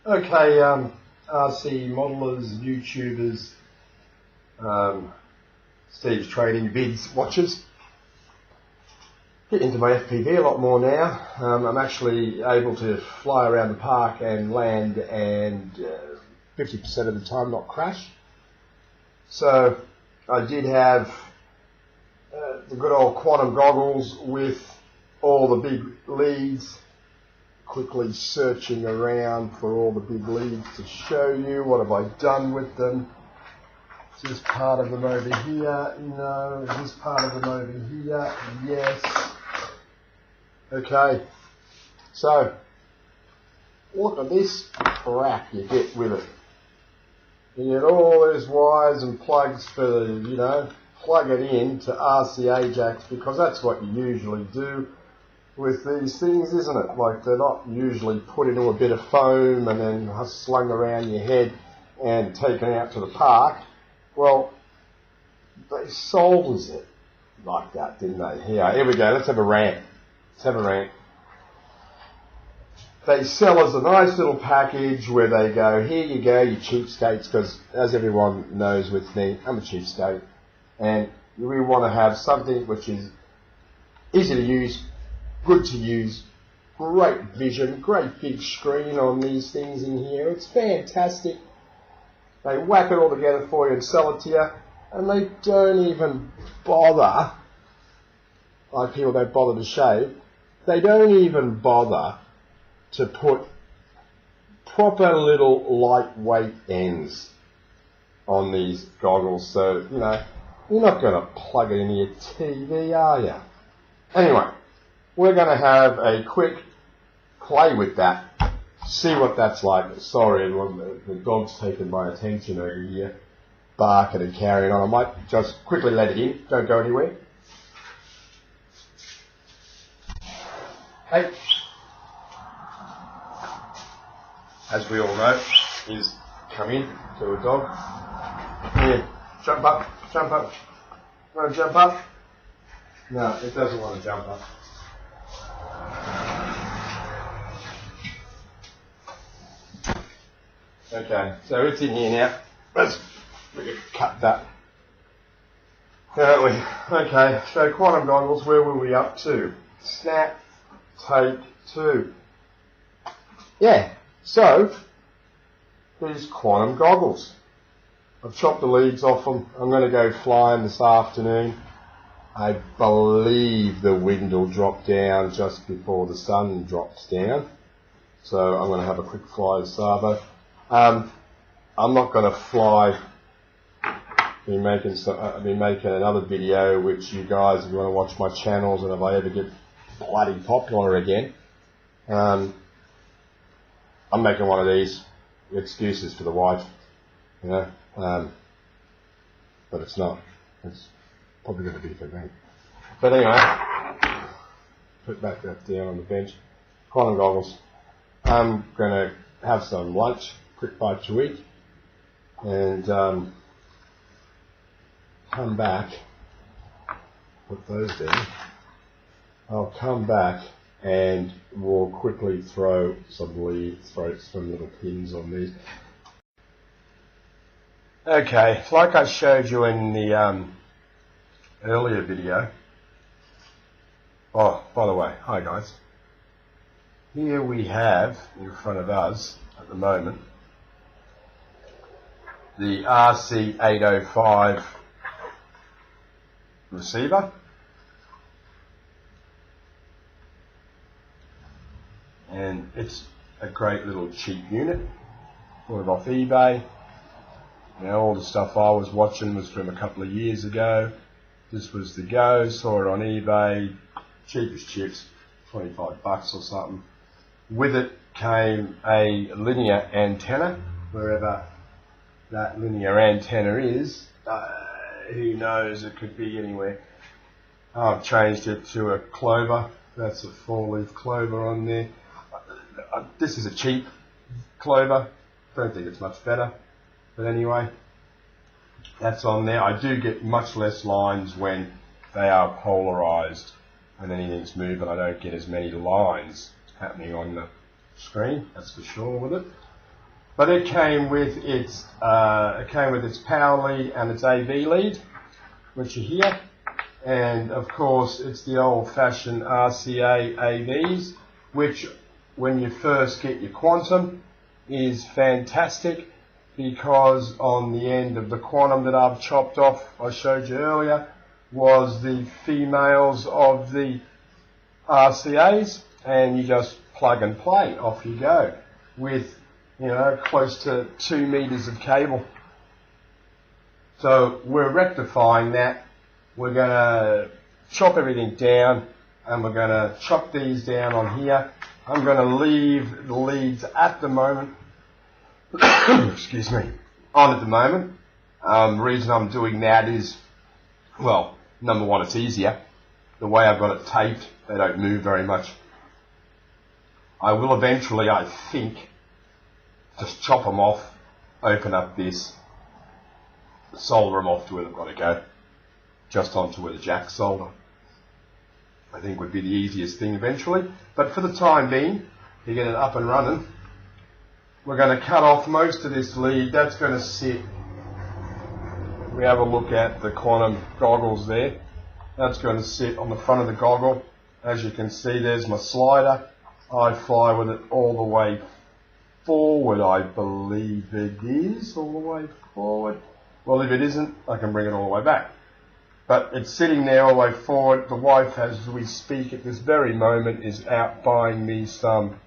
Okay, RC modelers, YouTubers, Steve's trading vids watchers. Get into my FPV a lot more now. I'm actually able to fly around the park and land and 50% of the time not crash. So I did have the good old quantum goggles with all the big leads, quickly searching around for all the big leads to show you what have I done with them. Is this part of them over here? No. Is this part of them over here? Yes. Okay. So, look at this crap you get with it. You get all those wires and plugs for the, plug it in to RC Ajax, because that's what you usually do with these things, isn't it? Like, they're not usually put into a bit of foam and then slung around your head and taken out to the park. Well, they sold it like that, didn't they? Here we go. Let's have a rant. They sell us a nice little package where they go, here you go, you cheapskates, because as everyone knows with me, I'm a cheapskate, and we want to have something which is easy to use, good to use, great vision, great big screen on these things in here. It's fantastic. They whack it all together for you and sell it to you, and they don't even bother, like people don't bother to shave, they don't even bother to put proper little lightweight ends on these goggles. So, you're not going to plug it into your TV, are you? Anyway, we're going to have a quick play with that. See what that's like. Sorry, the dog's taken my attention over here, barking and carrying on. I might just quickly let it in. Don't go anywhere. Hey, as we all know, is come in to a dog. Here, jump up. Want to jump up? No, it doesn't want to jump up. Okay, so it's in here now. Let's cut that. Don't we? Okay, so quantum goggles, where were we up to? Snap, take 2. Yeah, so these quantum goggles. I've chopped the leads off them. I'm going to go flying this afternoon. I believe the wind will drop down just before the sun drops down. So I'm going to have a quick fly to Sabo. I'm not going to fly. I've been making another video, which you guys, if you want to watch my channels, and if I ever get bloody popular again, I'm making one of these excuses for the wife, but it's not. It's probably going to be for me. But anyway, put back that down on the bench. Quantum goggles. I'm going to have some lunch, quick bite to eat, and come back, put those down. I'll come back and we'll quickly throw some little pins on these. Okay, like I showed you in the earlier video. Oh, by the way, hi guys. Here we have in front of us at the moment the RC805 receiver. And it's a great little cheap unit. Bought it off eBay. All the stuff I was watching was from a couple of years ago. This was the go. Saw it on eBay. Cheap as chips, $25 or something. With it came a linear antenna, wherever that linear antenna is. Who knows, it could be anywhere. I've changed it to a clover. That's a 4-leaf clover on there. This is a cheap clover. Don't think it's much better. But anyway, that's on there. I do get much less lines when they are polarized and anything's moving. I don't get as many lines happening on the screen, that's for sure with it. but it came with its power lead and its AV lead, which are here, and of course it's the old-fashioned RCA AVs, which when you first get your Quantum is fantastic, because on the end of the Quantum that I've chopped off, I showed you earlier, was the females of the RCAs, and you just plug and play, off you go, with, you know, close to 2 meters of cable. So we're rectifying that. We're going to chop everything down, and we're going to chop these down on here. I'm going to leave the leads at the moment, excuse me, on at the moment. The reason I'm doing that is, well, number one, it's easier. The way I've got it taped, they don't move very much. I will eventually, I think, just chop them off, open up this, solder them off to where they've got to go, just onto where the jacks solder. I think would be the easiest thing eventually. But for the time being, to get it up and running, we're going to cut off most of this lead. That's going to sit, we have a look at the Quantum goggles there. That's going to sit on the front of the goggle. As you can see, there's my slider. I fly with it all the way forward, I believe it is, all the way forward. Well, if it isn't, I can bring it all the way back. But it's sitting there all the way forward. The wife, as we speak at this very moment, is out buying me some,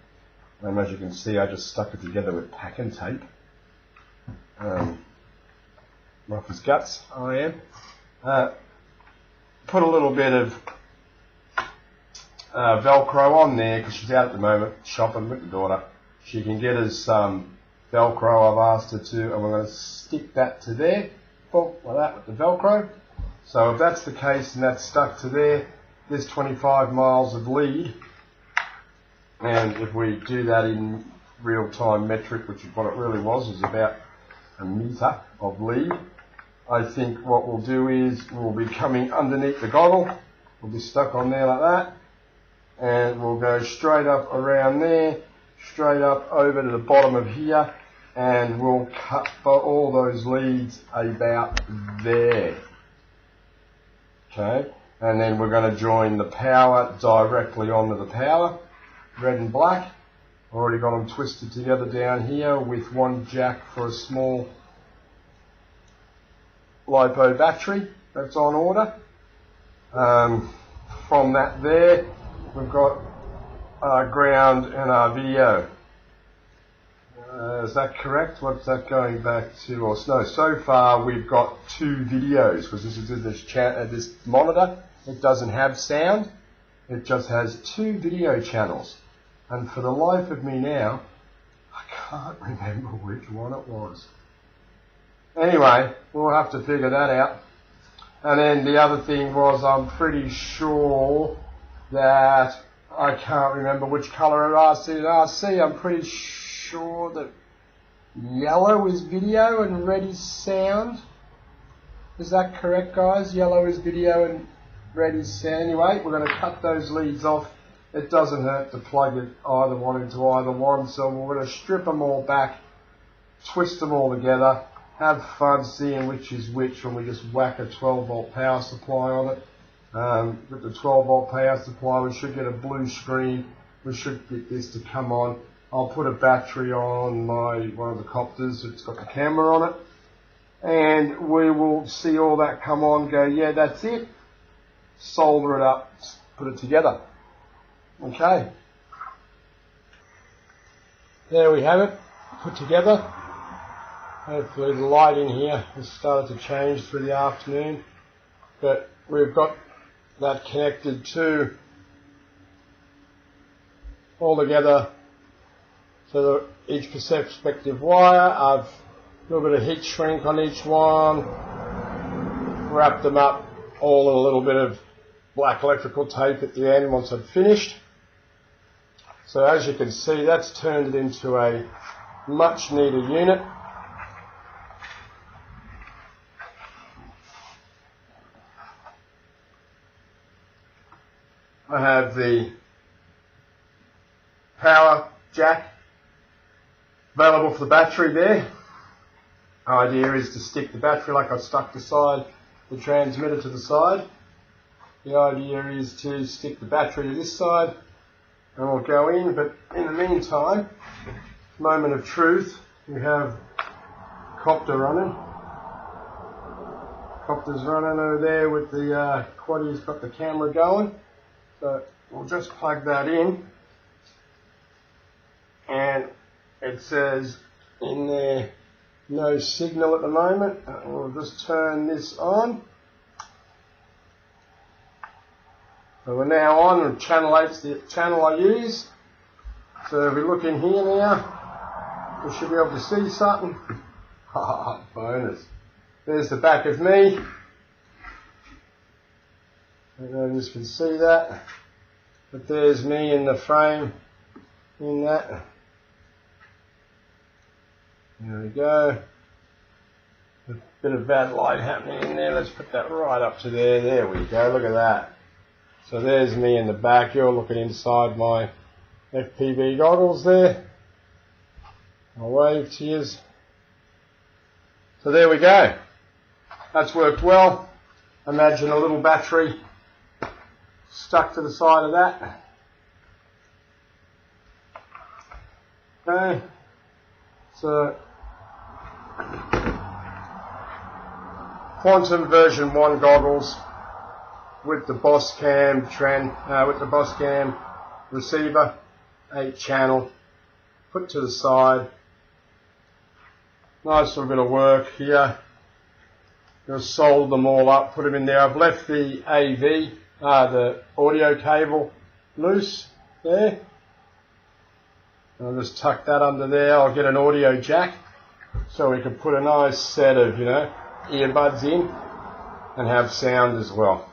and as you can see, I just stuck it together with packing tape. Rough as guts, I am. Put a little bit of Velcro on there, because she's out at the moment shopping with the daughter. She can get us some Velcro, I've asked her to, and we're going to stick that to there, boom, like that with the Velcro. So if that's the case and that's stuck to there, there's 25 miles of lead. And if we do that in real-time metric, which is what it really was about a metre of lead, I think what we'll do is we'll be coming underneath the goggle. We'll be stuck on there like that. And we'll go straight up around there, straight up over to the bottom of here, and we'll cut all those leads about there. Okay, and then we're going to join the power directly onto the power, red and black. Already got them twisted together down here with one jack for a small LiPo battery that's on order. From that there, we've got our ground and our video. Is that correct? What's that going back to? Or no, so far we've got 2 videos, because this monitor, it doesn't have sound. It just has 2 video channels. And for the life of me now, I can't remember which one it was. Anyway, we'll have to figure that out. And then the other thing was, I'm pretty sure that I can't remember which colour of RC. I'm pretty sure that yellow is video and red is sound. Is that correct, guys? Yellow is video and red is sound. Anyway, we're going to cut those leads off. It doesn't hurt to plug it either one into either one. So we're going to strip them all back, twist them all together, have fun seeing which is which when we just whack a 12-volt power supply on it. With the 12-volt power supply, we should get a blue screen. We should get this to come on. I'll put a battery on one of the copters. It's got the camera on it. And we will see all that come on, go, yeah, that's it. Solder it up, put it together. Okay. There we have it, put together. Hopefully the lighting here has started to change through the afternoon. But we've got that connected to all together. So each perspective wire, I've a little bit of heat shrink on each one, wrapped them up all in a little bit of black electrical tape at the end once I've finished. So as you can see, that's turned it into a much neater unit. I have the power jack available for the battery there. Idea is to stick the battery like I stuck the transmitter to the side. The idea is to stick the battery to this side and we'll go in, but in the meantime, moment of truth, we have copter running. Copter's running over there with the quaddie's got the camera going. So we'll just plug that in. And it says in there, no signal at the moment. We'll just turn this on. So we're now on, and channel 8's the channel I use. So if we look in here now, we should be able to see something. Bonus. There's the back of me. I don't know if you can see that. But there's me in the frame in that. There we go. A bit of bad light happening in there. Let's put that right up to there. There we go. Look at that. So there's me in the back. You're looking inside my FPV goggles there. I'll wave to you. So there we go. That's worked well. Imagine a little battery stuck to the side of that. Okay. So Quantum version 1 goggles with the Bosscam receiver, 8 channel, put to the side. Nice little bit of work here. Just solder them all up, put them in there. I've left the AV, the audio cable loose there. I'll just tuck that under there. I'll get an audio jack so we can put a nice set of, earbuds in and have sound as well.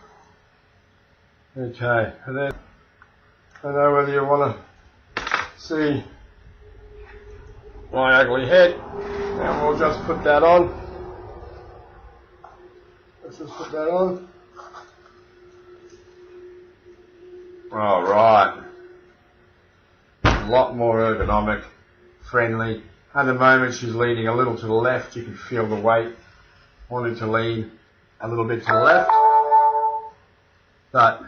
Okay, and then I don't know whether you want to see my ugly head. Now we'll just put that on. Let's just put that on. All right. A lot more ergonomic, friendly. At the moment she's leaning a little to the left. You can feel the weight wanting to lean a little bit to the left. But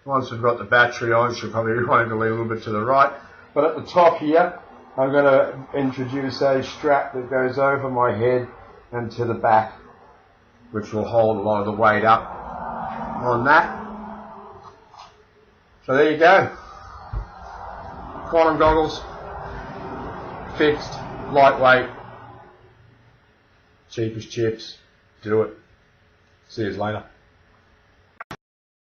once we've got the battery on, she'll probably want to lean a little bit to the right. But at the top here, I'm going to introduce a strap that goes over my head and to the back, which will hold a lot of the weight up on that. So there you go. Quantum goggles, fixed, lightweight, cheap as chips. Do it. See you later.